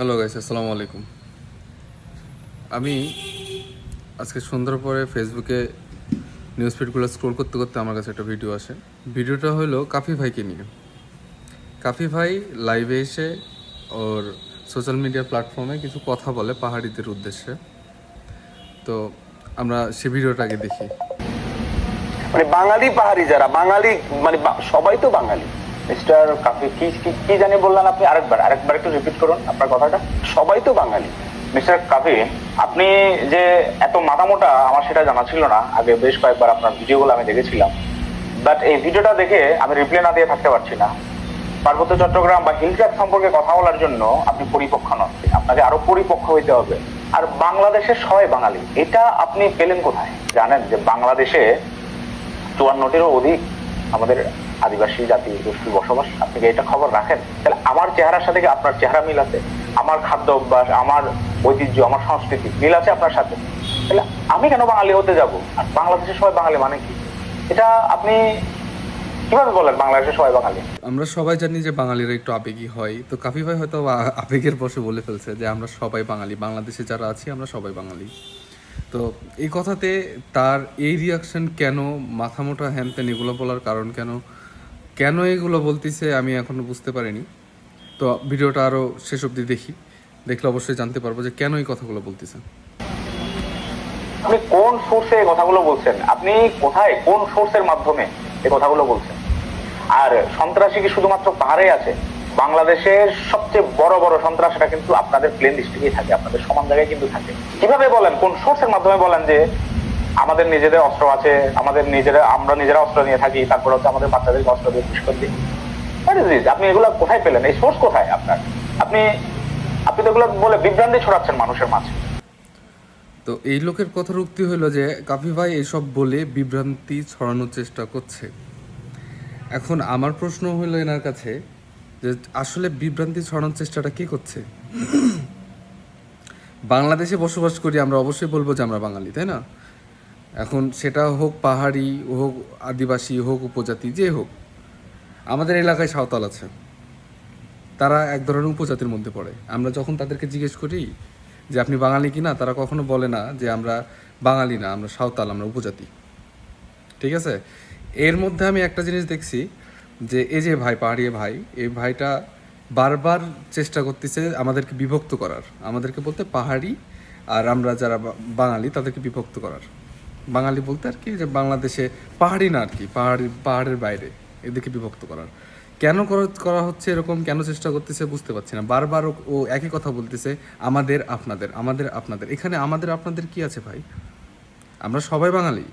Hello guys, আসসালামু আলাইকুম। আমি আজকে সন্ধ্যার পরে ফেসবুকে নিউজ ফিডগুলো স্ক্রোল করতে করতে আমার কাছে একটা ভিডিও আসে। ভিডিওটা হলো কাফি ভাইকে নিয়ে। কাফি ভাই লাইভে এসে ওর সোশ্যাল মিডিয়া প্ল্যাটফর্মে কিছু কথা বলে পাহাড়িদের উদ্দেশ্যে। তো আমরা সে ভিডিওটাকে দেখি। মানে বাঙালি পাহাড়ি যারা বাঙালি মানে সবাই তো বাঙালি। মিস্টার কাফি কি কি জানি বললেন আপনি? আরেকবার একটু রিপিট করুন আপনার কথাটা। সবাই তো বাঙালি। মিস্টার কাফি, আপনি যে এত মাথামোটা আমার সেটা জানা ছিল না। আগে বেশ কয়েকবার আপনার ভিডিওগুলো আমি দেখেছিলাম, বাট এই ভিডিওটা দেখে আমি রিপ্লাই না দিয়ে থাকতে পারছি না। পার্বত্য চট্টগ্রাম বা হিল ট্র্যাক সম্পর্কে কথা বলার জন্য আপনি পরিপক্ক নন, আপনাকে আরো পরিপক্ক হইতে হবে। আর বাংলাদেশের সবাই বাঙালি, এটা আপনি পেলেন কোথায়? জানেন যে বাংলাদেশে 54টিরও অধিক আমাদের আদিবাসী জাতি গোষ্ঠীর বসবাস? আপনি কি এটা খবর রাখেন? তাহলে আমার চেহারার সাথে কি আপনার চেহারা মিল আছে? আমার খাদ্য অভ্যাস, আমার ঐতিহ্য, আমার সংস্কৃতি মিল আছে আপনার সাথে? তাহলে আমি কেন বাঙালি হতে যাব? আর বাংলাদেশের সবাই বাঙালি মানে কি? এটা আপনি কিভাবে বলেন বাংলাদেশের সবাই বাঙালি? আমরা সবাই জানি যে বাঙালিরা একটু আবেগী হয়, তো কাফি ভাই হয়তো আবেগের বশে বলে ফেলছে যে আমরা সবাই বাঙালি, বাংলাদেশে যারা আছি আমরা সবাই বাঙালি। তো এই কথাতে তার এই রিয়াকশন কেন, মাথামোটা হ্যানত্যান এগুলো বলার কারণ কেন, কেন এগুলো বলতেছে আমি এখনো বুঝতে পারিনি। তো ভিডিওটা আরও শেষ অবধি দেখলে অবশ্যই জানতে পারবো যে কেন এই কথাগুলো বলতেছে। আপনি কোন সোর্সে এই কথাগুলো বলছেন? আপনি কোথায়, কোন সোর্সের মাধ্যমে এই কথাগুলো বলছেন? আর সন্ত্রাসী কি শুধুমাত্র পাহাড়ে আছে? বাংলাদেশের সবচেয়ে বড় বড় সন্ত্রাসীরা কিন্তু আপনাদের প্লেন ডিস্ট্রিক্টেই থাকে, আপনাদের সমান জায়গায় কিন্তু থাকে। কিভাবে বলেন, কোন সোর্সের মাধ্যমে বলেন যে আমাদের নিজেদের অস্ত্র আছে, আমরা নিজেরা অস্ত্র নিয়ে থাকি, তারপর হচ্ছে আমাদের বাচ্চাদেরকে অস্ত্র দিয়ে পুশ করে দিই? আপনি এগুলো কোথায় পেলেন? এই সোর্স কোথায় আপনার? আপনি তো এগুলো বলে বিভ্রান্তি ছড়াচ্ছেন মানুষের মাঝে। তো এই লোকের কথার উক্তি হলো যে কাফি ভাই এসব বলে বিভ্রান্তি ছড়ানোর চেষ্টা করছে। এখন আমার প্রশ্ন হলো এনার কাছে যে আসলে বিভ্রান্তি ছড়ানোর চেষ্টাটা কে করছে? বাংলাদেশে বসবাস করি, আমরা অবশ্যই বলবো যে আমরা বাঙালি, তাই না? এখন সেটা হোক পাহাড়ি, হোক আদিবাসী, হোক উপজাতি, যে হোক, আমাদের এলাকায় সাঁওতাল আছে, তারা এক ধরনের উপজাতির মধ্যে পড়ে। আমরা যখন তাদেরকে জিজ্ঞেস করি যে আপনি বাঙালি কিনা, তারা কখনো বলে না যে আমরা বাঙালি না, আমরা সাঁওতাল, আমরা উপজাতি। ঠিক আছে? এর মধ্যে আমি একটা জিনিস দেখছি যে এই যে ভাই, পাহাড়ি ভাই, এই ভাইটা বারবার চেষ্টা করতেছে আমাদেরকে বিভক্ত করার, আমাদেরকে বলতে পাহাড়ি আর আমরা যারা বাঙালি তাদেরকে বিভক্ত করার। বাঙালি বলতে আর কি যে বাংলাদেশে পাহাড়ি না আর কি, পাহাড়ের বাইরে, এদেরকে বিভক্ত করার। কেন করা হচ্ছে এরকম, কেন চেষ্টা করতেছে বুঝতে পারছি না। বারবার ও একই কথা বলতেছে, আমাদের আপনাদের, আমাদের আপনাদের। এখানে আমাদের আপনাদের কি আছে ভাই? আমরা সবাই বাঙালি।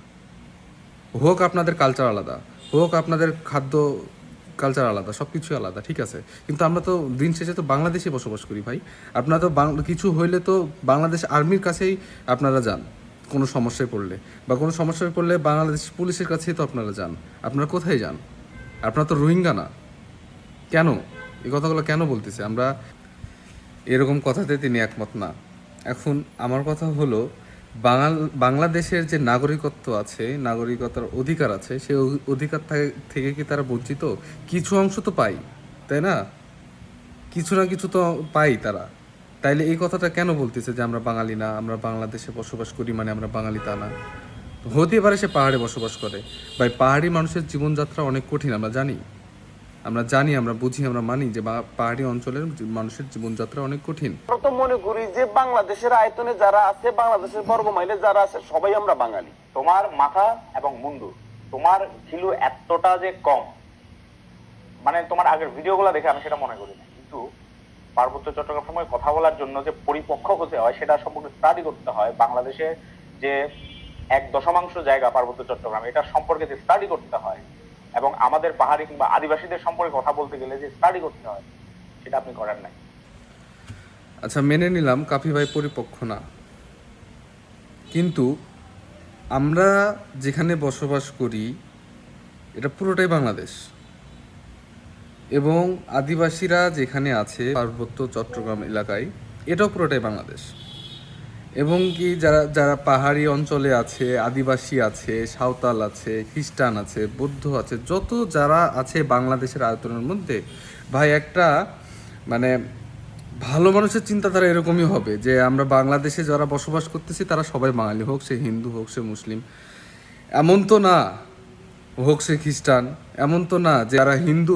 হোক আপনাদের কালচার আলাদা, হোক আপনাদের খাদ্য কালচার আলাদা, সব কিছুই আলাদা, ঠিক আছে, কিন্তু আমরা তো দিন শেষে তো বাংলাদেশে বসবাস করি ভাই। আপনারা তো কিছু হইলে তো বাংলাদেশ আর্মির কাছেই আপনারা যান কোনো সমস্যায় পড়লে, বা কোনো সমস্যায় পড়লে বাংলাদেশ পুলিশের কাছেই তো আপনারা যান। আপনারা কোথায় যান? আপনারা তো রোহিঙ্গা না। কেন এই কথাগুলো কেন বলতেছে? আমরা এরকম কথাতে তিনি একমত না। এখন আমার কথা হলো, বাংলাদেশের যে নাগরিকত্ব আছে, নাগরিকতার অধিকার আছে, সেই অধিকার থেকে কি তারা বঞ্চিত? কিছু অংশ তো পাই, তাই না? কিছু না কিছু তো পাই তারা। তাইলে এই কথাটা কেন বলতেছে যে আমরা বাঙালি না, আমরা বাংলাদেশে বসবাস করি মানে আমরা বাঙালি, তা না। হতে পারে সে পাহাড়ে বসবাস করে, ভাই পাহাড়ি মানুষের জীবনযাত্রা অনেক কঠিন, আমরা জানি, আমরা বুঝি, আমরা মানি যে পাহাড়ি অঞ্চলের মানুষের জীবনযাত্রা অনেক কঠিন। আমরা তো মনে করি যে বাংলাদেশের আয়তনে যারা আছে, বাংলাদেশের বর্গ মাইলে যারা আছে, সবাই আমরা বাঙালি। তোমার মাথা এবং মুন্ডু, তোমার কিলো এতটা যে কম, মানে তোমার আগের ভিডিওগুলো দেখে আমি সেটা মনে করি না। কিন্তু পার্বত্য চট্টগ্রাম সময় কথা বলার জন্য যে পরিপক্ক হতে হয়, সেটা সম্পর্কে স্টাডি করতে হয়। বাংলাদেশে যে 1 দশমাংশ জায়গা পার্বত্য চট্টগ্রাম, এটা সম্পর্কে যে স্টাডি করতে হয়, এবং আমাদের পাহাড়ি কিংবা আদিবাসীদের সম্পর্কে কথা বলতে গেলে যে স্টাডি করতে হয়, সেটা আপনি করেন নাই। আচ্ছা, মেনে নিলাম কাফি ভাই পরিপক্ক না, কিন্তু আমরা যেখানে বসবাস করি এটা পুরোটাই বাংলাদেশ, এবং আদিবাসীরা যেখানে আছে পার্বত্য চট্টগ্রাম এলাকায়, এটাও পুরোটাই বাংলাদেশ। এবং কি যারা যারা পাহাড়ি অঞ্চলে আছে, আদিবাসী আছে, সাঁওতাল আছে, খ্রিস্টান আছে, বৌদ্ধ আছে, যত যারা আছে বাংলাদেশের আয়তনের মধ্যে, ভাই একটা মানে ভালো মানুষের চিন্তাধারা এরকমই হবে যে আমরা বাংলাদেশে যারা বসবাস করতেছি তারা সবাই বাঙালি, হোক সে হিন্দু হোক সে মুসলিম। এমন তো না, হোক সে খ্রিস্টান, এমন তো না যে যারা হিন্দু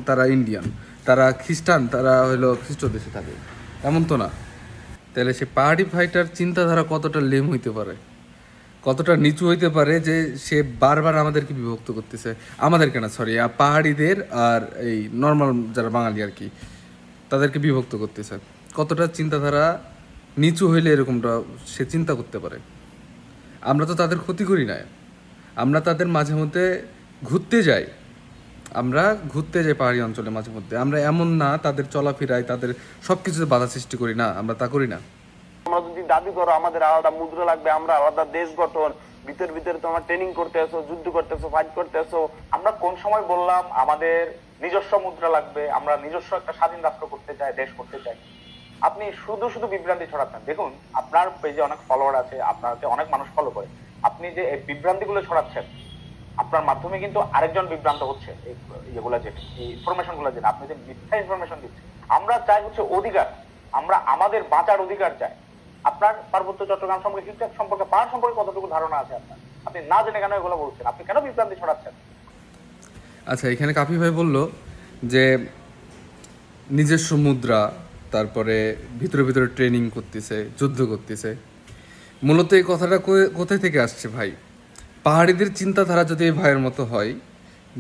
তারা ইন্ডিয়ান, তারা খ্রিস্টান তারা হলো খ্রিস্ট দেশে থাকে, এমন তো না। তাহলে সে পাহাড়ি ভাইটার চিন্তাধারা কতটা লেম হইতে পারে, কতটা নিচু হইতে পারে যে সে বারবার আমাদেরকে বিভক্ত করতেছে, আমাদেরকে না সরি, পাহাড়িদের আর এই নর্মাল যারা বাঙালি আর কি তাদেরকে বিভক্ত করতেছে। কতটা চিন্তাধারা নিচু হইলে এরকমটা সে চিন্তা করতে পারে। আমরা তো তাদের ক্ষতি করি না, আমরা তাদের মাঝে মধ্যে ঘুরতে যাই, পাহাড়ি অঞ্চলে মাঝে মধ্যে। আমরা এমন না তাদের চলাফেরায় তাদের সব কিছুতে বাধা সৃষ্টি করি না, আমরা তা করি না। তোমরা যদি দাবি করো আমাদের আলাদা মুদ্রা লাগবে, আমরা আলাদা দেশ গঠন, ভিতরে তোমার ট্রেনিং করতে আসো, যুদ্ধ করতে আসো, ফাইট করতে আসো, আমরা কোন সময় বললাম আমাদের নিজস্ব মুদ্রা লাগবে, আমরা নিজস্ব একটা স্বাধীন রাষ্ট্র করতে চাই, দেশ করতে চাই? আপনি শুধু শুধু বিভ্রান্তি ছড়াচ্ছেন। দেখুন আপনার পেজে অনেক ফলোয়ার আছে, আপনাকে অনেক মানুষ ফলো করে, আপনি যে এই বিভ্রান্তি গুলো ছড়াচ্ছেন আপনার মাধ্যমে কিন্তু আরেকজন বিভ্রান্ত হচ্ছে। এগুলা যে এই ইনফরমেশন গুলো যেন আপনি যে মিথ্যা ইনফরমেশন দিচ্ছেন। আমরা চাই হচ্ছে অধিকার, আমরা আমাদের বাঁচার অধিকার চাই। আপনার পার্বত্য চট্টগ্রাম সম্পর্কে, ঠিকঠাক সম্পর্কে, পাহাড় সম্পর্কে কতটুকু ধারণা আছে আপনার? আপনি না জেনে কেন এগুলো বলছেন? আপনি কেন বিভ্রান্তি ছড়াচ্ছেন? আচ্ছা, এখানে কাফি ভাই বলল যে নিজস্ব মুদ্রা, তারপরে ভিতরে ভিতরে ট্রেনিং করতেছে, যুদ্ধ করতেছে। মূলত এই কথাটা কোথায় থেকে আসছে ভাই? পাহাড়িদের চিন্তাধারা যদি এই ভাইয়ের মতো হয়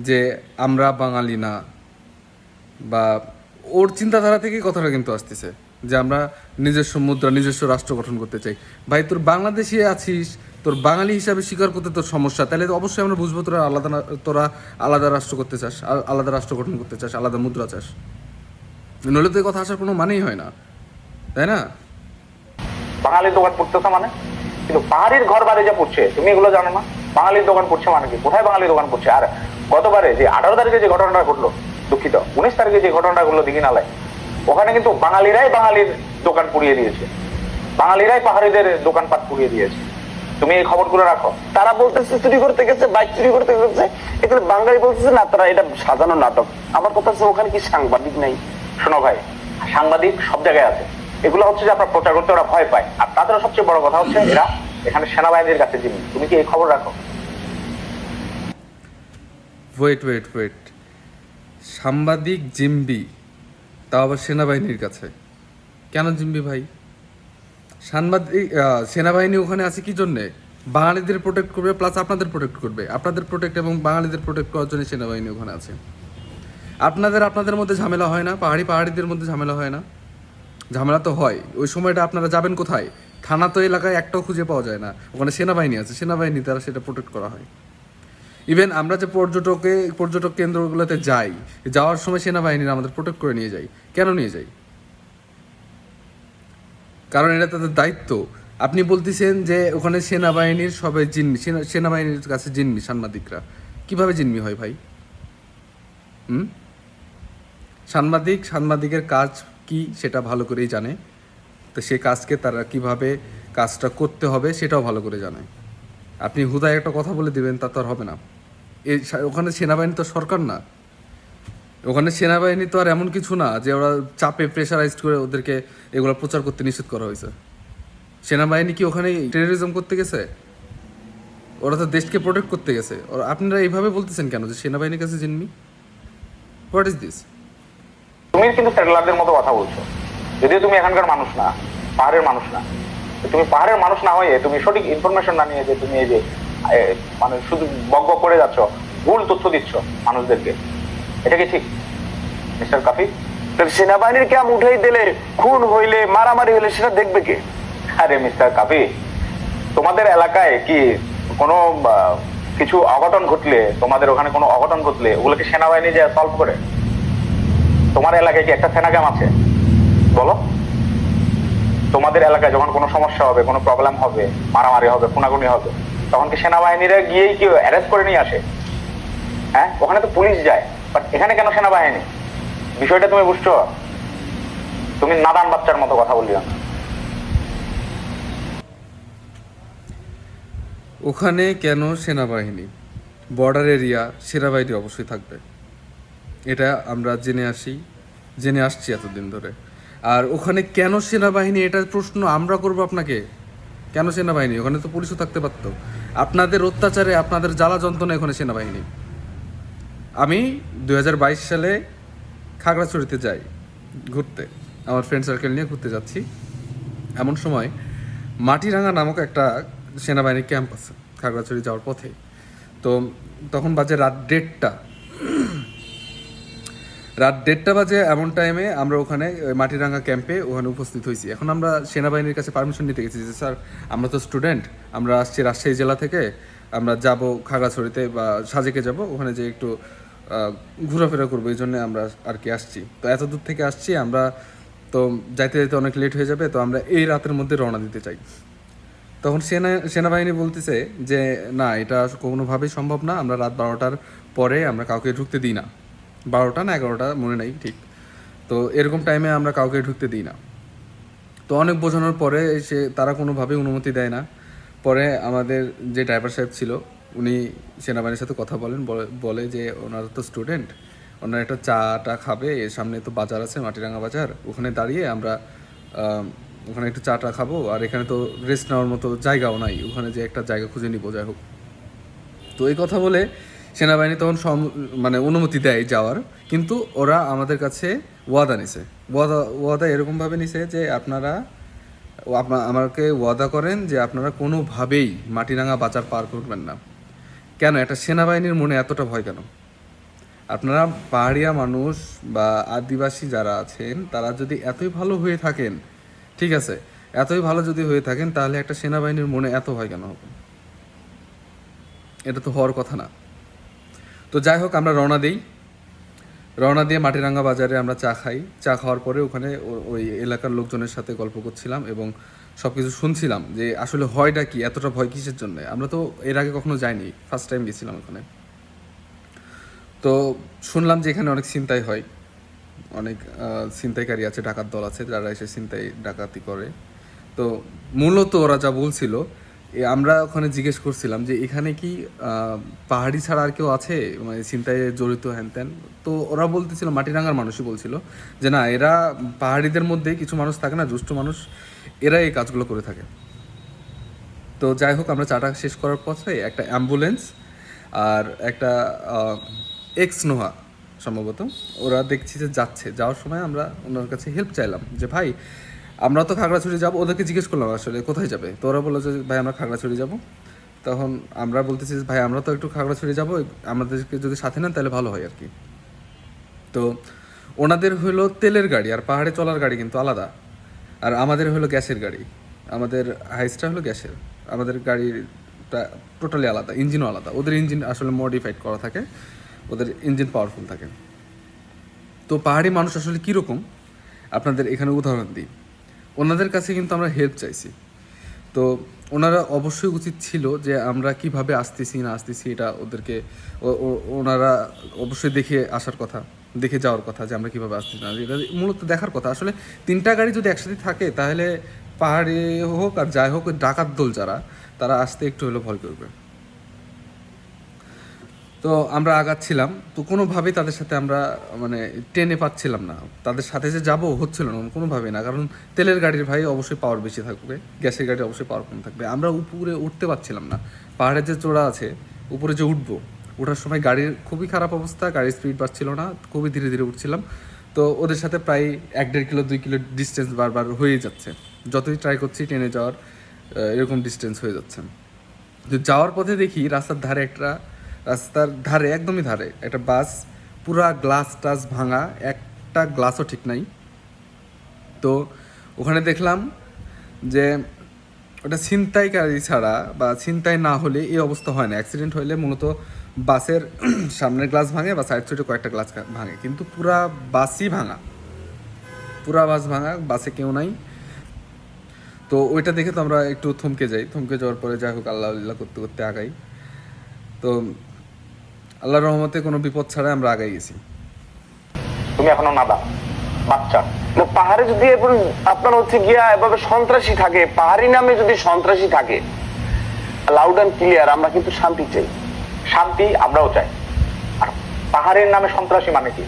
যে আমরা বাঙালি না, বা ওর চিন্তাধারা থেকেই কথাটা কিন্তু আসতেছে যে আমরা নিজস্ব মুদ্রা, নিজস্ব রাষ্ট্র গঠন করতে চাই। ভাই তোর বাংলাদেশে আছিস, তোর বাঙালি হিসাবে স্বীকার করতে তোর সমস্যা, তাহলে অবশ্যই আমরা বুঝবো তোরা আলাদা রাষ্ট্র করতে চাস, আলাদা রাষ্ট্র গঠন করতে চাস, আলাদা মুদ্রা চাস। নইলে তো এই কথা আসার কোনো মানেই হয় না, তাই না? বাঙালির দোকান পড়তেছে মানে, কিন্তু পাহাড়ির ঘর বাড়ি যা পড়ছে তুমি এগুলো জানো না? বাঙালির দোকান পড়ছে মানে কি? কোথায় বাঙালির দোকান পড়ছে? আর গতবারে যে 18 তারিখে যে ঘটনাটা ঘটলো, দুঃখিত 19 তারিখে যে ঘটনাটা ঘটলো দীঘিনালায়, ওখানে কিন্তু বাঙালিরাই বাঙালির দোকান পুড়িয়ে দিয়েছে, বাঙালিরাই পাহাড়িদের দোকানপাট পুড়িয়ে দিয়েছে। তুমি এই খবরগুলো রাখো। তারা বলতেছে চুরি করতে গেছে, বাইক চুরি করতে গেছে, এগুলো বাঙালি বলতেছে না, তারা এটা সাজানো নাটক। আমার কথা হচ্ছে ওখানে কি সাংবাদিক নাই? শোনো ভাই, সাংবাদিক সব জায়গায় আছে, এগুলো হচ্ছে যে আপনার প্রচার করতে ওরা ভয় পায়। আর তাদের সবচেয়ে বড় কথা হচ্ছে এরা এখানে সেনাবাহিনীর কাছে জিম্মি। তুমি কি এই খবর রাখো? ওয়েট, সাংবাদিক জিম্বি, তাও আবার সেনাবাহিনীর কাছে? কেন জিম্বি ভাই? সেনাবাহিনী ওখানে আছে কি জন্যে? বাঙালিদের প্রোটেক্ট করবে, প্লাস আপনাদের প্রোটেক্ট করবে। আপনাদের প্রোটেক্ট এবং বাঙালিদের প্রোটেক্ট করার জন্য সেনাবাহিনী ওখানে আছে। আপনাদের মধ্যে ঝামেলা হয় না? পাহাড়িদের মধ্যে ঝামেলা হয় না? ঝামেলা তো হয়। ওই সময়টা আপনারা যাবেন কোথায়? থানা তো এলাকায় একটাও খুঁজে পাওয়া যায় না, ওখানে সেনাবাহিনী আছে, সেনাবাহিনী দ্বারা সেটা প্রোটেক্ট করা হয়। ইভেন আমরা যে পর্যটক কেন্দ্রগুলোতে যাই, যাওয়ার সময় সেনাবাহিনীরা আমাদের প্রোটেক্ট করে নিয়ে যায়। কেন নিয়ে যায়? কারণ এটা তাদের দায়িত্ব। আপনি বলতেছেন যে ওখানে সেনাবাহিনীর সবাই জিম্মি, সেনাবাহিনীর কাছে জিম্মি সাংবাদিকরা। কিভাবে জিম্মি হয় ভাই? সাংবাদিকের কাজ কি সেটা ভালো করেই জানে, তো সে কাজকে তারা কিভাবে কাজটা করতে হবে সেটাও ভালো করে জানে। আপনি হুদায় একটা কথা বলে দিবেন তা তো আর হবে না। ওখানে সেনাবাহিনী তো সরকার না, ওখানে সেনাবাহিনী তো আর এমন কিছু না যে ওরা চাপে প্রেশারাইজড করে ওদেরকে এগুলো প্রচার করতে নিষেধ করা হয়েছে। সেনাবাহিনী কি ওখানে টেরোরিজম করতে গেছে? ওরা তো দেশকে প্রোটেক্ট করতে গেছে। আপনারা এইভাবে বলতেছেন কেন যে সেনাবাহিনীর কাছে জিম্মি? What is this? তুমি কিন্তু সেটেলারদের মতো কথা বলছো, যদিও তুমি এখানকার মানুষ না, পাহাড়ের মানুষ না। তুমি পাহাড়ের মানুষ না হয়ে তুমি সঠিক ইনফরমেশন না নিয়ে যে তুমি এই যে মানে শুধু বক করে যাচ্ছ, ভুল তথ্য দিচ্ছ মানুষদেরকে, এটা কি ঠিক মিস্টার কাফি? সেনাবাহিনীর ক্যাম্প উঠেই দিলে, খুন হইলে, মারামারি হইলে সেটা দেখবে কে? আরে মিস্টার কাফি, তোমাদের এলাকায় কি কোনো কিছু অঘটন ঘটলে, তোমাদের ওখানে কোনো অঘটন ঘটলে ওগুলোকে সেনাবাহিনী যে সলভ করে? তোমার এলাকায় কি একটা সেনা ক্যাম্প আছে? বলো। তোমাদের এলাকায় যখন কোনো সমস্যা হবে, কোনো প্রবলেম হবে, মারামারি হবে, খুনাখুনি হবে, তখন কি সেনাবাহিনীরা গিয়েই কি অ্যারেস্ট করে নিয়ে আসে? হ্যাঁ, ওখানে তো পুলিশ যায়, বাট এখানে কেন সেনাবাহিনী? বিষয়টা তুমি বুঝছো? তুমি নাদান বাচ্চার মতো কথা বললি না। ওখানে কেন সেনাবাহিনী? বর্ডার এরিয়া, সেনাবাহিনী অবশ্যই থাকবে, এটা আমরা জেনে আসছি এতদিন ধরে। আর ওখানে কেন সেনাবাহিনী, এটার প্রশ্ন আমরা করব আপনাকে। কেন সেনাবাহিনী? ওখানে তো পুলিশও থাকতে পারতো। আপনাদের অত্যাচারে, আপনাদের জ্বালা যন্ত্রণা ওখানে সেনাবাহিনী। আমি 2022 সালে খাগড়াছড়িতে যাই ঘুরতে, আমার ফ্রেন্ড সার্কেল নিয়ে ঘুরতে যাচ্ছি। এমন সময় মাটিরাঙ্গা নামক একটা সেনাবাহিনীর ক্যাম্প আছে খাগড়াছড়ি যাওয়ার পথে। তো তখন বাজে রাত 1:30 বাজে। এমন টাইমে আমরা ওখানে মাটিরাঙ্গা ক্যাম্পে ওখানে উপস্থিত হয়েছি। এখন আমরা সেনাবাহিনীর কাছে পারমিশন নিতে গেছি যে স্যার আমরা তো স্টুডেন্ট, আমরা আসছি রাজশাহী জেলা থেকে, আমরা যাব খাগড়াছড়িতে বা সাজেকে যাব, ওখানে যে একটু ঘোরাফেরা করবো, এই জন্য আমরা আর কি আসছি। তো এত দূর থেকে আসছি আমরা, তো যাইতে যাইতে অনেক লেট হয়ে যাবে, তো আমরা এই রাতের মধ্যে রওনা দিতে চাই। তখন সেনাবাহিনী বলতেছে যে না, এটা কোনোভাবেই সম্ভব না, আমরা রাত 12টার পরে আমরা কাউকে ঢুকতে দিই না। 12টা না 11টা মনে নাই ঠিক, তো এরকম টাইমে আমরা কাউকে ঢুকতে দিই না। তো অনেক বোঝানোর পরে তারা কোনোভাবেই অনুমতি দেয় না। পরে আমাদের যে ড্রাইভার সাহেব ছিল উনি সেনাবাহিনীর সাথে কথা বলে যে ওনারা তো স্টুডেন্ট, ওনারা একটা চাটা খাবে, এর সামনে তো বাজার আছে, মাটিরাঙ্গা বাজার, ওখানে দাঁড়িয়ে আমরা ওখানে একটু চাটা খাবো, আর এখানে তো রেস্ট নেওয়ার মতো জায়গাও নাই, ওখানে যে একটা জায়গা খুঁজে নিবো, যাই হোক। তো এই কথা বলে সেনাবাহিনী তখন মানে অনুমতি দেয় যাওয়ার, কিন্তু ওরা আমাদের কাছে ওয়াদা নিছে। ওয়াদা এরকমভাবে নিছে যে আমাকে ওয়াদা করেন যে আপনারা কোনোভাবেই মাটিরাঙ্গা বাজার পার করবেন না। কেন? একটা সেনাবাহিনীর মনে এতটা ভয় কেন? আপনারা পাহাড়িয়া মানুষ বা আদিবাসী যারা আছেন তারা যদি এতই ভালো হয়ে থাকেন, ঠিক আছে, এতই ভালো যদি হয়ে থাকেন, তাহলে একটা সেনাবাহিনীর মনে এত ভয় কেন হবে? এটা তো হওয়ার কথা না। তো যাই হোক, আমরা রওনা দিয়ে মাটিরাঙ্গা বাজারে আমরা চা খাই। চা খাওয়ার পরে ওখানে ওই এলাকার লোকজনের সাথে গল্প করছিলাম এবং সব কিছু শুনছিলাম যে আসলে হয়টা কি, এতটা ভয় কিসের জন্য। আমরা তো এর আগে কখনো যাইনি, ফার্স্ট টাইম গেছিলাম ওখানে। তো শুনলাম যে এখানে অনেক ছিনতাই হয়, অনেক ছিনতাইকারী আছে, ডাকাত দল আছে যারা এসে ছিনতাই ডাকাতি করে। তো মূলত ওরা যা বলছিল, আমরা ওখানে জিজ্ঞেস করছিলাম যে এখানে কি পাহাড়ি ছাড়া আর কেউ আছে মানে ছিনতাইয়ে জড়িত, হ্যান ত্যান। তো ওরা বলতেছিল, মাটিরাঙ্গার মানুষই বলছিল যে না, এরা পাহাড়িদের মধ্যে কিছু মানুষ থাকে না, দুষ্ট মানুষ, এরা এই কাজগুলো করে থাকে। তো যাই হোক, আমরা চাটা শেষ করার পথে একটা অ্যাম্বুলেন্স আর একটা নোহা সম্ভবত, ওরা দেখছি যে যাওয়ার সময় আমরা ওনার কাছে হেল্প চাইলাম যে ভাই আমরা তো খাগড়াছড়ি যাবো। ওদেরকে জিজ্ঞেস করলাম আসলে কোথায় যাবে, তো ওরা বললো যে ভাই আমরা খাগড়াছড়ি যাবো। তখন আমরা বলতেছি ভাই আমরা তো একটু খাগড়াছড়ি যাবো, আমাদেরকে যদি সাথে নেন তাহলে ভালো হয় আর কি। তো ওনাদের হলো তেলের গাড়ি আর পাহাড়ে চলার গাড়ি কিন্তু আলাদা, আর আমাদের হলো গ্যাসের গাড়ি। আমাদের হাইসটা হলো গ্যাসের, আমাদের গাড়িটা টোটালি আলাদা, ইঞ্জিনও আলাদা। ওদের ইঞ্জিন আসলে মডিফাইড করা থাকে, ওদের ইঞ্জিন পাওয়ারফুল থাকে। তো পাহাড়ি মানুষ আসলে কীরকম আপনাদের এখানে উদাহরণ দিই। ওনাদের কাছে কিন্তু আমরা হেল্প চাইছি, তো ওনারা অবশ্যই উচিত ছিল যে আমরা কিভাবে আসতেছি না আসতেছি এটা ওদেরকে ওনারা অবশ্যই দেখে আসার কথা, দেখে যাওয়ার কথা যে আমরা কীভাবে আসতেছি না, এটা মূলত দেখার কথা। আসলে 3টা গাড়ি যদি একসাথে থাকে তাহলে পাহাড়ে হোক আর যাই হোক, ডাকাত দল যারা, তারা আসতে একটু হলেও ভয় করবে। তো আমরা আগাচ্ছিলাম, তো কোনোভাবেই তাদের সাথে আমরা মানে টেনে পাচ্ছিলাম না, তাদের সাথে যে যাবো হচ্ছিল না কোনোভাবেই না। কারণ তেলের গাড়ির ভাই অবশ্যই পাওয়ার বেশি থাকবে, গ্যাসের গাড়ি অবশ্যই পাওয়ার কম থাকবে। আমরা উপরে উঠতে পারছিলাম না, পাহাড়ের যে চূড়া আছে উপরে যে উঠবো, ওঠার সময় গাড়ির খুবই খারাপ অবস্থা, গাড়ির স্পিড পাচ্ছিল না, খুবই ধীরে ধীরে উঠছিলাম। তো ওদের সাথে প্রায় 1-1.5 কিলো 2 কিলো ডিস্টেন্স বারবার হয়ে যাচ্ছে, যতই ট্রাই করছি টেনে যাওয়ার এরকম ডিস্টেন্স হয়ে যাচ্ছে। তো যাওয়ার পথে দেখি রাস্তার ধারে একদমই ধারে একটা বাস, পুরা গ্লাস টাস ভাঙা, একটা গ্লাসও ঠিক নাই। তো ওখানে দেখলাম যে ওটা ছিনতাইকারী ছাড়া বা ছিনতাই না হলে এই অবস্থা হয় না। অ্যাক্সিডেন্ট হলে মূলত বাসের সামনের গ্লাস ভাঙে বা সাইড সাইডে কয়েকটা গ্লাস ভাঙে, কিন্তু পুরা বাসই ভাঙা, পুরা বাস ভাঙা, বাসে কেউ নাই। তো ওইটা দেখে তো আমরা একটু থমকে যাওয়ার পরে যাই হোক আল্লাহ আল্লাহ করতে করতে আগাই। তো আল্লাহর রহমতে কোনো বিপদ ছাড়াই আমরা আগাই গেছি। তুমি এখনো নাদা বাচ্চা, পাহাড়ে যদি আপনার হচ্ছে গিয়া এভাবে সন্ত্রাসী থাকে, পাহাড়ি নামে যদি সন্ত্রাসী থাকে, লাউড অ্যান্ড ক্লিয়ার আমরা কিন্তু শান্তি চাই, শান্তি আমরাও চাই। আর পাহাড়ের নামে সন্ত্রাসী মানে কি?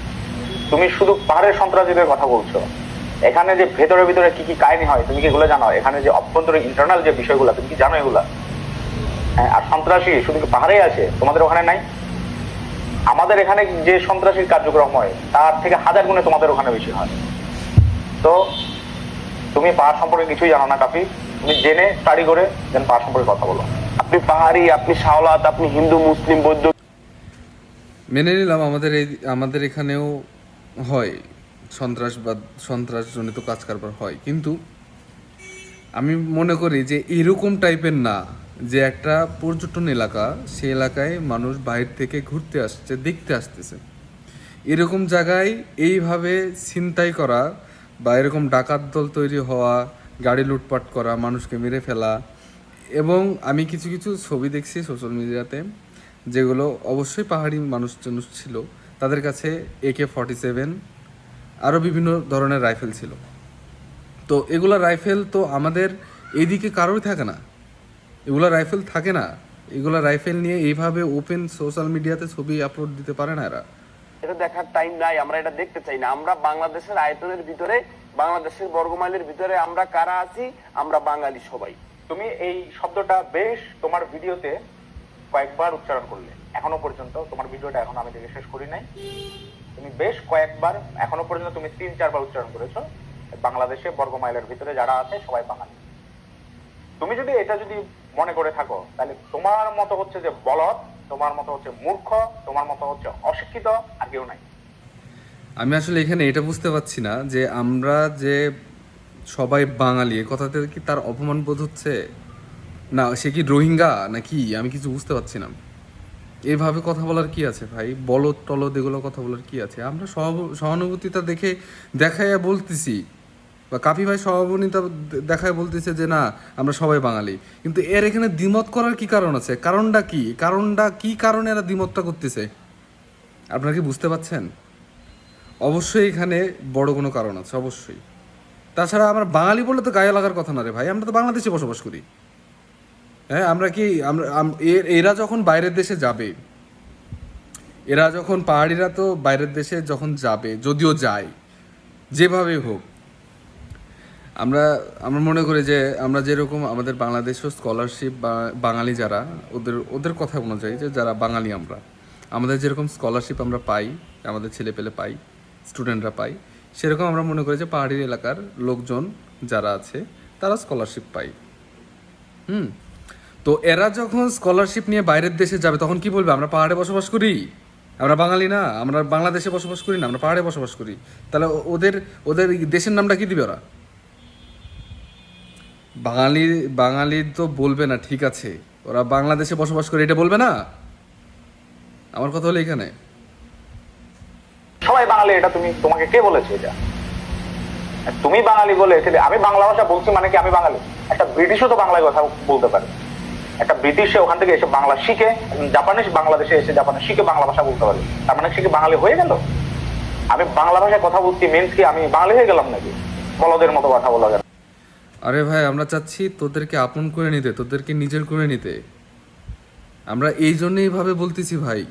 তুমি শুধু পাহাড়ের সন্ত্রাসীদের কথা বলছো, এখানে যে ভেতরে ভিতরে কি কি কাহিনী হয় তুমি কি এগুলো জানো? এখানে যে অভ্যন্তরীণ ইন্টারনাল যে বিষয়গুলো তুমি কি জানো এগুলা? হ্যাঁ, আর সন্ত্রাসী শুধু কি পাহাড়ে আছে, তোমাদের ওখানে নাই? আমাদের এখানে যে সন্ত্রাসীর কার্যক্রম হয় তার থেকে 1000 গুণে তোমাদের ওখানে বেশি হয়। তো তুমি পাহাড় সম্পর্কে কিছুই জানো না কাফি, তুমি জেনে স্টাডি করে দেন পাহাড় সম্পর্কে কথা বলো। আপনি পাহাড়ি, আপনি শাওলাত, আপনি হিন্দু, মুসলিম, বৌদ্ধ। মেনে নিলাম আমাদের এখানেও হয় সন্ত্রাসজনিত কাজ কারবার হয়, কিন্তু আমি মনে করি যে এরকম টাইপের না, যে একটা পর্যটন এলাকা, সেই এলাকায় মানুষ বাইরে থেকে ঘুরতে আসছে, দেখতে আসতেছে, এরকম জায়গায় এইভাবে ছিনতাই করা বা এরকম ডাকাত দল তৈরি হওয়া, গাড়ি লুটপাট করা, মানুষকে মেরে ফেলা। এবং আমি কিছু কিছু ছবি দেখছি সোশ্যাল মিডিয়াতে, যেগুলো অবশ্যই পাহাড়ি মানুষজন ছিল, তাদের কাছে AK-47 আরও বিভিন্ন ধরনের রাইফেল ছিল। তো এগুলা রাইফেল তো আমাদের এইদিকে কারোই থাকে না, এগুলা রাইফেল থাকে না, এগুলা রাইফেল নিয়ে এইভাবে ওপেন সোশ্যাল মিডিয়াতে ছবি আপলোড দিতে পারে না এরা। এটা দেখার টাইম নাই, আমরা এটা দেখতে চাই না। আমরা বাংলাদেশের আয়তনের ভিতরে, বাংলাদেশের বর্গমাইলের ভিতরে আমরা কারা আছি? আমরা বাঙালি সবাই। তুমি এই শব্দটা বেশ তোমার ভিডিওতে কয়েকবার উচ্চারণ করলে, এখনো পর্যন্ত তোমার ভিডিওটা এখন আমি দেখে শেষ করি নাই, তুমি বেশ কয়েকবার এখনো পর্যন্ত তুমি 3-4 বার উচ্চারণ করেছো বাংলাদেশে বর্গমাইলের ভিতরে যারা আছে সবাই বাঙালি। তুমি যদি এটা যদি মনে করে থাকো তাহলে তোমার মতো হচ্ছে যে বলদ, তোমার মতো হচ্ছে মূর্খ, তোমার মতো হচ্ছে অশিক্ষিত আর কেউ নাই। আমি আসলে এখানে এটা বুঝতে পারছি না যে আমরা যে সবাই বাঙালি, এ কথাতে কি তার অপমান বোধ হচ্ছে না? সে কি রোহিঙ্গা নাকি? আমি কিছু বুঝতে পারছি না। এইভাবে কথা বলার কি আছে ভাই? বলদ টলদ এগুলো কথা বলার কি আছে? আমরা সহানুভূতিটা দেখায় বলতেছি, বা কাফি ভাই সহানুভূতিটা দেখায় বলতেছে যে না আমরা সবাই বাঙালি, কিন্তু এর এখানে দ্বিমত করার কি কারণ আছে? কারণটা কি কারণে এরা দ্বিমতটা করতেছে? আপনারা কি বুঝতে পারছেন? অবশ্যই এখানে বড় কোনো কারণ আছে, অবশ্যই। তাছাড়া আমরা বাঙালি বললে তো গায়ে লাগার কথা না রে ভাই, আমরা তো বাংলাদেশে বসবাস করি। হ্যাঁ, আমরা কি এরা যখন বাইরের দেশে যাবে, এরা যখন পাহাড়িরা তো বাইরের দেশে যখন যাবে, যদিও যায় যেভাবে হোক, আমরা মনে করি যে আমরা যেরকম আমাদের বাংলাদেশেও স্কলারশিপ বা বাঙালি যারা ওদের কথা অনুযায়ী যে যারা বাঙালি আমাদের যেরকম স্কলারশিপ আমরা পাই, আমাদের ছেলেপেলে পাই, স্টুডেন্টরা পাই, সেরকম আমরা মনে করি যে পাহাড়ি এলাকার লোকজন যারা আছে তারা স্কলারশিপ পাই। তো এরা যখন স্কলারশিপ নিয়ে বাইরের দেশে যাবে তখন কি বলবে? আমরা পাহাড়ে বসবাস করি, আমরা বাঙালি না, আমরা বাংলাদেশে বসবাস করি না, আমরা পাহাড়ে বসবাস করি। তাহলে ওদের দেশের নামটা কি দিবে ওরা? বাঙালি তো বলবে না, ঠিক আছে, ওরা বাংলাদেশে বসবাস করে এটা বলবে না। আমার কথা হলো এখানে সবাই বাঙালি, এটা তোমাকে কে বলেছে? এটা তুমি বাঙালি বলে আমি বাংলা ভাষা বলছি মানে কি আমি বাঙালি? একটা ব্রিটিশও তো বাংলায় কথা বলতে পারে, একটা ব্রিটিশে ওখান থেকে এসে বাংলা শিখে, জাপানিজ বাংলাদেশে এসে জাপানি শিখে বাংলা ভাষা বলতে পারে, তার মানে সে কি বাঙালি হয়ে গেল? আমি বাংলা ভাষায় কথা বলছি মিনস কি আমি বাঙালি হয়ে গেলাম নাকি? বলদের মতো কথা বলা গেল। আরে ভাই, আমরা চাচ্ছি তোদেরকে আপন করে নিতে, তোদেরকে নিজের করে নিতে। আমরা এই জন্যই এইভাবে বলতেছি ভাই,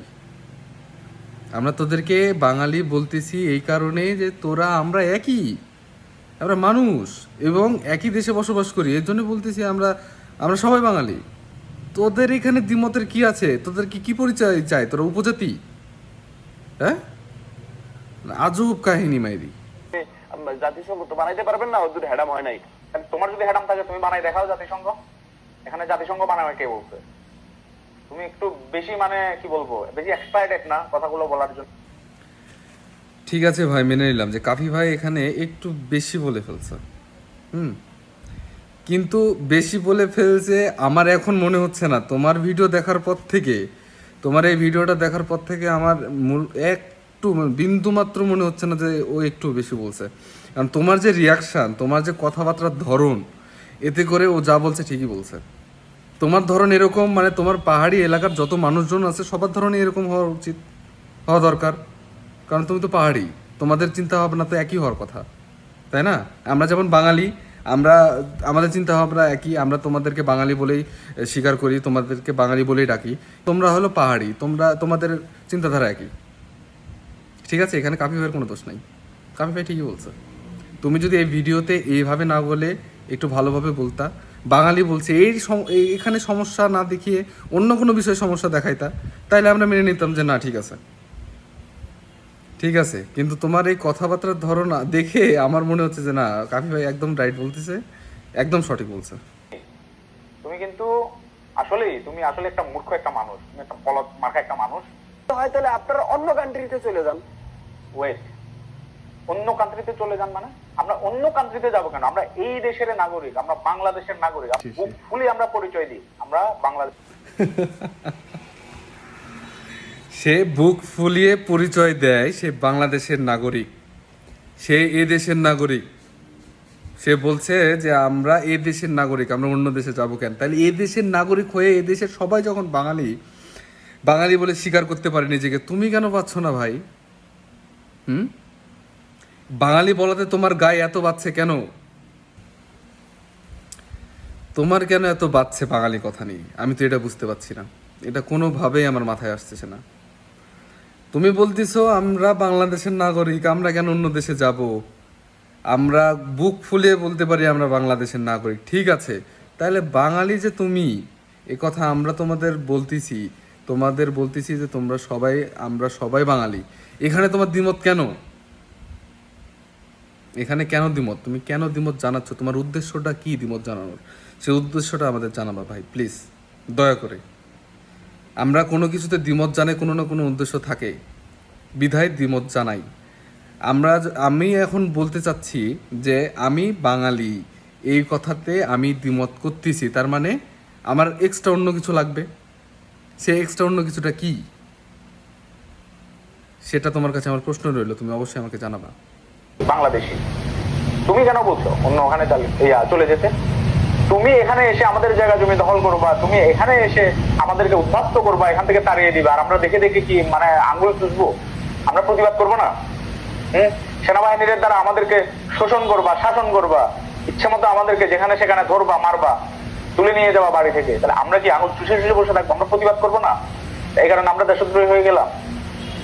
আমরা তোদেরকে বাঙালি বলতেছি এই কারণে যে তোরা আমরা একই, আমরা মানুষ এবং একই দেশে বসবাস করি, এর জন্য বলতেছি আমরা সবাই বাঙালি। তোদের এখানে দ্বিমতের কি আছে? তোদের কি পরিচয় চাই? তোরা উপজাতি? হ্যাঁ, আজব কাহিনী মাইরি। জাতিসংঘ তো বানাইতে পারবেন না, ওদের হ্যাডাম হয় নাই। তোমার যদি হ্যাডাম থাকে তুমি বানাই দেখাও জাতিসংঘ। এখানে জাতিসংঘ বানাবে কে বলছে? তুমি একটু বেশি মানে কি বলবো, বেশি এক্সপায়ার্ড না কথাগুলো বলার জন্য। ঠিক আছে ভাই, মেনে নিলাম যে কাফি ভাই এখানে একটু বেশি বলে ফেলছে। কিন্তু বেশি বলে ফেলছে আমার এখন মনে হচ্ছে না। তোমার ভিডিও দেখার পর থেকে, তোমার এই ভিডিওটা দেখার পর থেকে আমার একটু বিন্দু মাত্র মনে হচ্ছে না যে ও একটু বেশি বলছে। কারণ তোমার যে রিয়াকশান, তোমার যে কথাবার্তার ধরন, এতে করে ও যা বলছে ঠিকই বলছে। তোমার ধরন এরকম, মানে তোমার পাহাড়ি এলাকার যত মানুষজন আছে সবার ধরনই এরকম হওয়া উচিত, হওয়া দরকার। কারণ তুমি তো পাহাড়ি, তোমাদের চিন্তা ভাবনা তো একই হওয়ার কথা, তাই না? আমরা যেমন বাঙালি, আমাদের চিন্তা ভাবনা একই, আমরা তোমাদেরকে বাঙালি বলেই স্বীকার করি, তোমাদেরকে বাঙালি বলেই ডাকি। তোমরা হলো পাহাড়ি, তোমাদের চিন্তাধারা একই। ঠিক আছে, এখানে কাফি ভাইয়ের কোনো দোষ নাই, কাফি ভাই ঠিকই বলছে। তুমি যদি এই ভিডিওতে এইভাবে না বলে একটু ভালোভাবে বলতা, বাঙালি বলছে এখানে সমস্যা না দেখিয়ে অন্য কোনো বিষয়ে সমস্যা দেখাইতা, তাইলে আমরা মেনে নিতাম যে না ঠিক আছে, ঠিক আছে। কিন্তু তোমার এই কথাবার্তার ধরন দেখে আমার মনে হচ্ছে যে না, কাফি ভাই একদম রাইট বলতেছে, একদম সঠিক বলছে। তুমি কিন্তু তুমি আসলে একটা মূর্খ একটা মানুষ, তুমি একটা বলদ মার্কা একটা মানুষ। হয় তাহলে আপনারা অন্য কান্ট্রিতে চলে যান। ওয়েট, অন্য কান্ট্রিতে চলে যান মানে? আমরা অন্য কান্ট্রিতে যাবো কেন? আমরা এই দেশের নাগরিক, আমরা বাংলাদেশের নাগরিক। বুক ফুলি আমরা পরিচয় দিই আমরা বাংলাদেশ। সে বুক ফুলিয়ে পরিচয় দেয় সে বাংলাদেশের নাগরিক, সে এ দেশের নাগরিক। সে বলছে যে আমরা এ দেশের নাগরিক, আমরা অন্য দেশে যাবো কেন? তাহলে এ দেশের নাগরিক হয়ে এ দেশের সবাই যখন বাঙালি বাঙালি বলে স্বীকার করতে পারে নিজেকে, তুমি কেন পাচ্ছ না ভাই? বাঙালি বলাতে তোমার গায়ে এত বাজছে কেন? তোমার কেন এত বাজছে বাঙালি কথা নেই? আমি তো এটা বুঝতে পারছি না, এটা কোনোভাবেই আমার মাথায় আসতেছে না। তুমি বলতেছো আমরা বাংলাদেশের নাগরিক, আমরা কেন অন্য দেশে যাব? আমরা বুক ফুলিয়ে বলতে পারি আমরা বাংলাদেশের নাগরিক, ঠিক আছে। তাহলে বাঙালি যে তুমি, এ কথা আমরা তোমাদের বলতেছি যে আমরা সবাই বাঙালি। এখানে তোমার দ্বিমত কেন? এখানে কেন দ্বিমত? তুমি কেন দ্বিমত জানাচ্ছ? তোমার উদ্দেশ্যটা কি দ্বিমত জানানোর? সেই উদ্দেশ্যটা আমাদের জানাবা ভাই, প্লিজ, দয়া করে। আমরা কোনো কিছুতে দ্বিমত জানাই, কোনো না কোনো উদ্দেশ্য থাকে, বিধায় দ্বিমত জানাই। আমি এখন বলতে চাচ্ছি যে আমি বাঙালি, এই কথাতে আমি দ্বিমত করতেছি, তার মানে আমার এক্সট্রা অন্য কিছু লাগবে। সে এক্সট্রা অন্য কিছুটা কি, সেটা তোমার কাছে আমার প্রশ্ন রইল, তুমি অবশ্যই আমাকে জানাবা। বাংলাদেশি তুমি কেন বলছো অন্য ওখানে চলে যেতে? তুমি এখানে এসে আমাদের জায়গা জমি দখল করবা, তুমি এখানে এসে আমাদেরকে উদ্বাস্ত করবা, এখান থেকে তাড়িয়ে দিবা, আর আমরা দেখে দেখে কি মানে আঙ্গুল চুষবো? আমরা প্রতিবাদ করবো না? সেনাবাহিনীর দ্বারা আমাদেরকে শোষণ করবা, শাসন করবা, ইচ্ছে মতো আমাদেরকে যেখানে সেখানে ধরবা, মারবা, তুলে নিয়ে যাওয়া বাড়ি থেকে। তাহলে আমরা কি আঙুল চুষে চুষে বসে থাকবো? আমরা প্রতিবাদ করবো না? এই কারণে আমরা দেশদ্রোহী হয়ে গেলাম?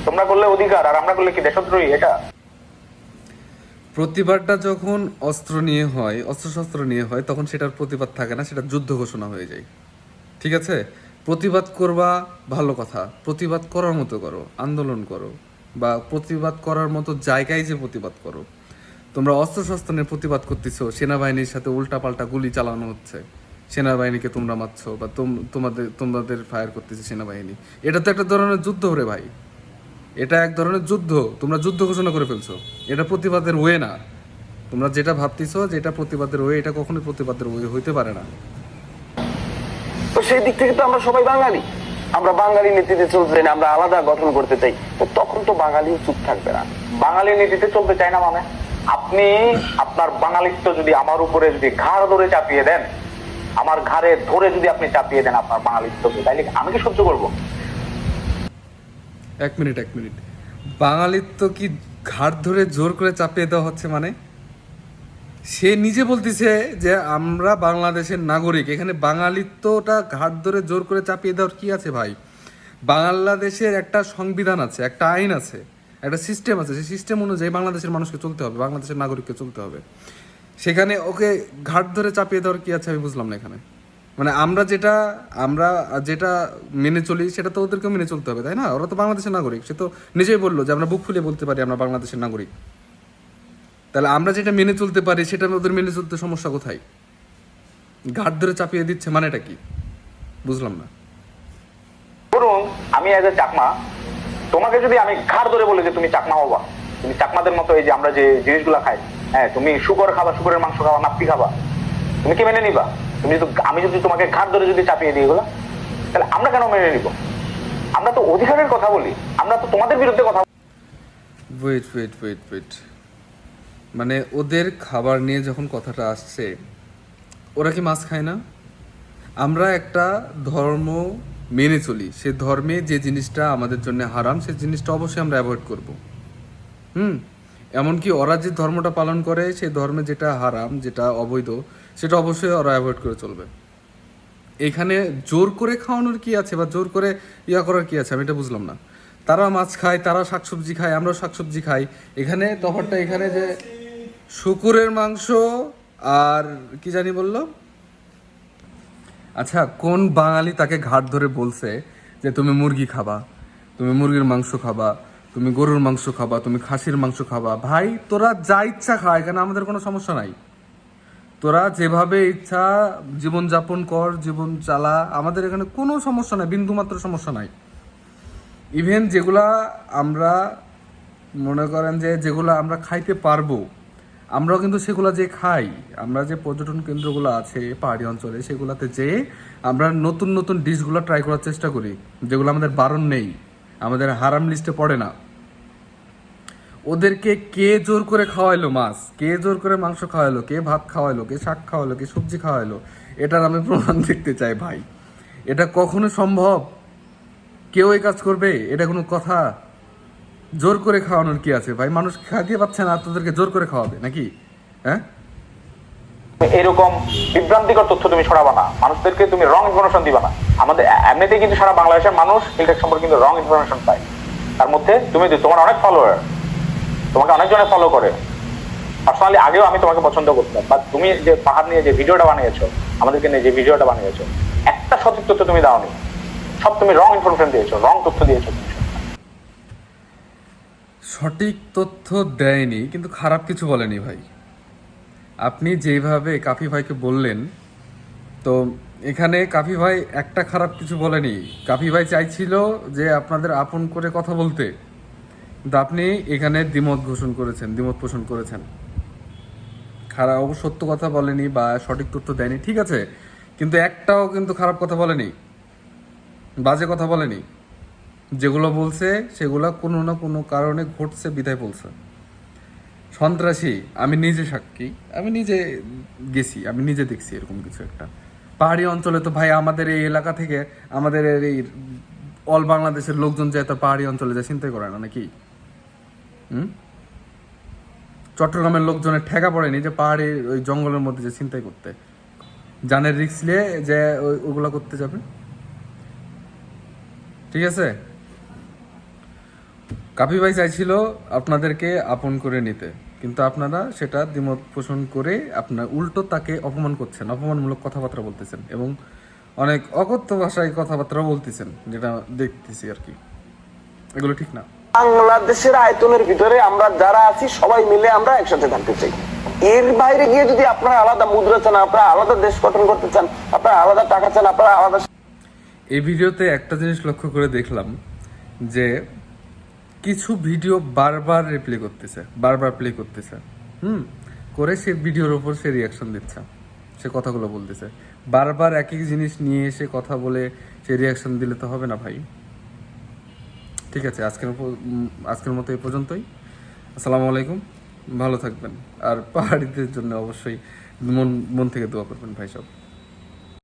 তোমরা করলে অধিকার, আর আমরা করলে কি দেশদ্রোহী? এটা প্রতিবাদটা যখন অস্ত্রশস্ত্র নিয়ে হয় তখন সেটার প্রতিবাদ থাকে না, সেটা যুদ্ধ ঘোষণা হয়ে যায়, ঠিক আছে। প্রতিবাদ করবা ভালো কথা, প্রতিবাদ করার মতো করো, আন্দোলন করো, বা প্রতিবাদ করার মতো জায়গায় যে প্রতিবাদ করো। তোমরা অস্ত্রশস্ত্র নিয়ে প্রতিবাদ করতেছো, সেনাবাহিনীর সাথে উল্টাপাল্টা গুলি চালানো হচ্ছে, সেনাবাহিনীকে তোমরা মারছো, বা তোমাদের ফায়ার করতেছে সেনাবাহিনী। এটা তো একটা ধরনের যুদ্ধ রে ভাই, এটা এক ধরনের যুদ্ধ। তোমরা যুদ্ধ ঘোষণা করে ফেলছো, এটা প্রতিবাদের ওয়ে না। তোমরা যেটা ভাবতেছো যে এটা প্রতিবাদের ওয়ে, এটা কখনোই প্রতিবাদের ওয়ে হইতে পারে না। তো সেই দিক থেকে তো আমরা সবাই বাঙালি, আমরা বাঙালি নীতিতে চলতে চাই না, আমরা আলাদা গঠন করতে চাই, তো তখন তো বাঙালি চুপ থাকবে না। বাঙালি নীতিতে চলতে চায় না মানে? আপনি আপনার বাঙালিত্ব যদি আমার উপরে যদি ঘাড় ধরে চাপিয়ে দেন, আমার ঘাড়ে ধরে যদি আপনি চাপিয়ে দেন আপনার বাঙালিত্বকে, তাইলে আমি কি সহ্য করবো? এক মিনিট, বাঙালিত্ব কি ঘাড় ধরে জোর করে চাপিয়ে দেওয়া হচ্ছে? মানে সে নিজে বলতেছে যে আমরা বাংলাদেশের নাগরিক, এখানে বাঙালিত্বটা ঘাড় ধরে জোর করে চাপিয়ে দেওয়ার কি আছে ভাই? বাংলাদেশের একটা সংবিধান আছে, একটা আইন আছে, একটা সিস্টেম আছে, সেই সিস্টেম অনুযায়ী বাংলাদেশের মানুষকে চলতে হবে, বাংলাদেশের নাগরিককে চলতে হবে। সেখানে ওকে ঘাট ধরে চাপিয়ে দেওয়ার কি আছে আমি বুঝলাম না এখানে। মানে আমরা যেটা মেনে চলি সেটা তো ওদেরকেও মেনে চলতে হবে, তাই না? ওরা তো বাংলাদেশের নাগরিক, সে তো নিজেই বললো যে আমরা বুক ফুলিয়ে বলতে পারি আমরা বাংলাদেশের নাগরিক। তাহলে আমরা যেটা মেনে চলতে পারি সেটা ওদের মেনে চলতে সমস্যা কোথায়? ঘাট ধরে চাপিয়ে দিচ্ছে মানেটা কি বুঝলাম না। ধরুন আমি এজ এ চাকমা, তোমাকে যদি আমি ঘাড় ধরে বলি যে তুমি চাকমা হবা, তুমি চাকমাদের মতো এই যে আমরা যে জিনিসগুলা খাই, হ্যাঁ তুমি শুকর খাবা, শুকরের মাংস খাবা, নাপ্তি খাবা, তুমি কি মেনে নিবা? আমি যদি তোমাকে ঘাড় ধরে যদি চাপিয়ে দিই এগুলা, তাহলে আমরা কেন মেনে নিব? আমরা তো অধিকারের কথা বলি, আমরা তো তোমাদের বিরুদ্ধে কথা। ওয়েট, মানে ওদের খাবার নিয়ে যখন কথাটা আসছে, ওরা কি মাছ খায় না? আমরা একটা ধর্ম মেনে চলি, সে ধর্মে যে জিনিসটা আমাদের জন্য হারাম সেই জিনিসটা অবশ্যই আমরা অ্যাভয়েড করব। এমনকি ওরা যে ধর্মটা পালন করে সেই ধর্মে যেটা হারাম, যেটা অবৈধ, সেটা অবশ্যই ওরা অ্যাভয়েড করে চলবে। এখানে জোর করে খাওয়ানোর কি আছে, বা জোর করে করার কি আছে, আমি এটা বুঝলাম না। তারা মাছ খায়, তারা শাকসবজি খায়, আমরাও শাকসবজি খাই। এখানে তফাৎটা এখানে যে শুকুরের মাংস আর কি জানি বললো। আচ্ছা, কোন বাঙালি তাকে ঘাট ধরে বলছে যে তুমি মুরগি খাবা, তুমি মুরগির মাংস খাবা, তুমি গরুর মাংস খাবা, তুমি খাসির মাংস খাবা? ভাই তোরা যা ইচ্ছা খা, এখানে আমাদের কোনো সমস্যা নাই। তোরা যেভাবে ইচ্ছা জীবনযাপন কর, জীবন চালা, আমাদের এখানে কোনো সমস্যা নাই, বিন্দুমাত্র সমস্যা নাই। ইভেন যেগুলা আমরা মনে করেন যে যেগুলো আমরা খাইতে পারবো, আমরাও কিন্তু সেগুলো যে খাই। আমরা যে পর্যটন কেন্দ্রগুলো আছে পাহাড়ি অঞ্চলে, সেগুলোতে যেয়ে আমরা নতুন নতুন ডিশগুলো ট্রাই করার চেষ্টা করি, যেগুলো আমাদের বারণ নেই, আমাদের হারাম লিস্টে পড়ে না। ওদেরকে কে জোর করে খাওয়াইলো মাছ, কে জোর করে মাংস খাওয়াইলো, কে ভাত খাওয়াইলো, কে শাক খাওয়াইলো, কে সবজি খাওয়াইলো? এটার আমি প্রমাণ দেখতে চাই ভাই। এটা কখনো সম্ভব? কেউ এই কাজ করবে? এটা কোনো কথা? জোর করে খাওয়ানোর কি আছে ভাই? মানুষ খাইতে পাচ্ছে না, তোদেরকে জোর করে খাওয়াবে নাকি? হ্যাঁ, এরকম বিভ্রান্তিকর তথ্য তুমি ছড়াবা না, মানুষদেরকে তুমি রং ইনফরমেশন দিবা না। আমাদের এমনিতেই কিন্তু সারা বাংলাদেশের মানুষ হিলটেক সম্পর্কে কিন্তু রং ইনফরমেশন পায়। তার মধ্যে তুমি তোমার অনেক ফলোয়ার, তোমাকে অনেকজনে ফলো করে। পার্সোনালি আগেও আমি তোমাকে পছন্দ করতাম, বা তুমি যে পাহাড় নিয়ে যে ভিডিওটা বানিয়েছো, আমাদেরকে নিয়ে যে ভিডিওটা বানিয়েছো, একটা সঠিক তথ্য তুমি দাওনি, সব তুমি রং ইনফরমেশন দিয়েছো, রং তথ্য দিয়েছো। সঠিক তথ্য দেয়নি কিন্তু খারাপ কিছু বলেনি ভাই। আপনি যেইভাবে কাফি ভাইকে বললেন, তো এখানে কাফি ভাই একটা খারাপ কিছু বলেনি। কাফি ভাই চাইছিল যে আপনাদের আপন করে কথা বলতে, কিন্তু আপনি এখানে দ্বিমত পোষণ করেছেন। খারাপ সত্য কথা বলেনি বা সঠিক তথ্য দেয়নি, ঠিক আছে, কিন্তু একটাও কিন্তু খারাপ কথা বলেনি, বাজে কথা বলেনি। যেগুলো বলছে সেগুলো কোনো না কোনো কারণে ঘটছে বিধায় বলছে। সন্ত্রাসী আমি নিজে সাক্ষী, আমি নিজে গেছি, আমি নিজে দেখছি এরকম কিছু একটা। পাহাড়ি অঞ্চলে তো ভাই আমাদের এই এলাকা থেকে আমাদের এই অল বাংলাদেশের লোকজন যায় তো পাহাড়ি অঞ্চলে যায় চিন্তাই করে না নাকি? চট্টগ্রামের লোকজনের ঠেকা পড়েনি যে পাহাড়ি ওই জঙ্গলের মধ্যে যে চিন্তাই করতে, জানের রিস্ক নিয়ে যে ওইগুলা করতে যাবে? ঠিক আছে, কাফি ভাই চাইছিল আপনাদেরকে আপন করে নিতে, কিন্তু আপনারা সেটা দ্বিমত পোষণ করে আপনার উল্টো তাকে অপমান করছেন, অপমানমূলক কথাবার্তা বলতেছেন এবং অনেক অকথ্য ভাষায় কথাবার্তা বলতেছেন, যেটা দেখতেছি আর কি। এগুলো ঠিক না। বাংলাদেশের আয়তনের ভিতরে আমরা যারা আছি সবাই মিলে আমরা একসাথে থাকতে চাই। এর বাইরে গিয়ে যদি আপনারা আলাদা মুদ্রা চান, আপনারা আলাদা দেশ গঠন করতে চান, আপনারা আলাদা টাকা চান, আপনারা আলাদা। এই ভিডিওতে একটা জিনিস লক্ষ্য করে দেখলাম যে কিছু ভিডিও বারবার রিপ্লে করতেছে, বারবার প্লে করতেছে, করে সে ভিডিওর ওপর সে রিয়াকশন দিচ্ছে, সে কথাগুলো বলতেছে। বারবার একই জিনিস নিয়ে এসে কথা বলে সে রিয়াকশন দিলে তো হবে না ভাই। ঠিক আছে, আজকের মতো এই পর্যন্তই। আসসালামু আলাইকুম, ভালো থাকবেন। আর পাহাড়িদের জন্য অবশ্যই মন থেকে দোয়া করবেন ভাই সব।